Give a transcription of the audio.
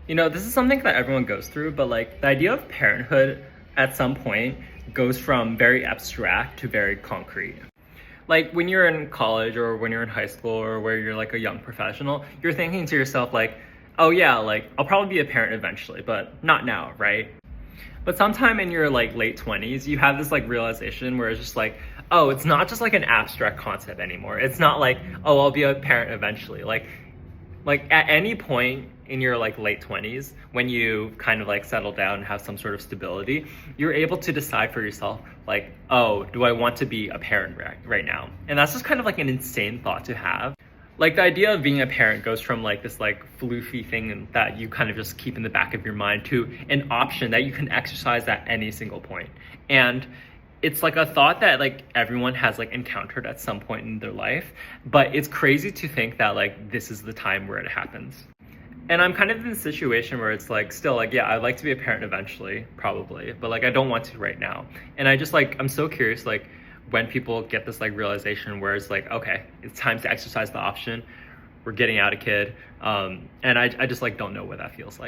This is something that everyone goes through, but like the idea of parenthood at some point goes from very abstract to very concrete. Like when you're in college or when you're in high school or where you're like a young professional, you're thinking to yourself like, oh yeah, like I'll probably be a parent eventually, but not now, right? But sometime in your like late 20s, you have this like realization where it's just like, oh, it's not just like an abstract concept anymore. It's not like, oh, I'll be a parent eventually. Like at any point in your like late 20s, when you kind of like settle down and have some sort of stability, you're able to decide for yourself like, oh, do I want to be a parent right now? And that's just kind of like an insane thought to have. Like the idea of being a parent goes from like this like floofy thing that you kind of just keep in the back of your mind to an option that you can exercise at any single point. And it's like a thought that like everyone has like encountered at some point in their life, but it's crazy to think that like this is the time where it happens. And I'm kind of in a situation where it's like still like, yeah, I'd like to be a parent eventually, probably, but like I don't want to right now. And I just like I'm so curious like when people get this like realization where it's like, okay, it's time to exercise the option. We're getting out a kid. And I just like don't know what that feels like.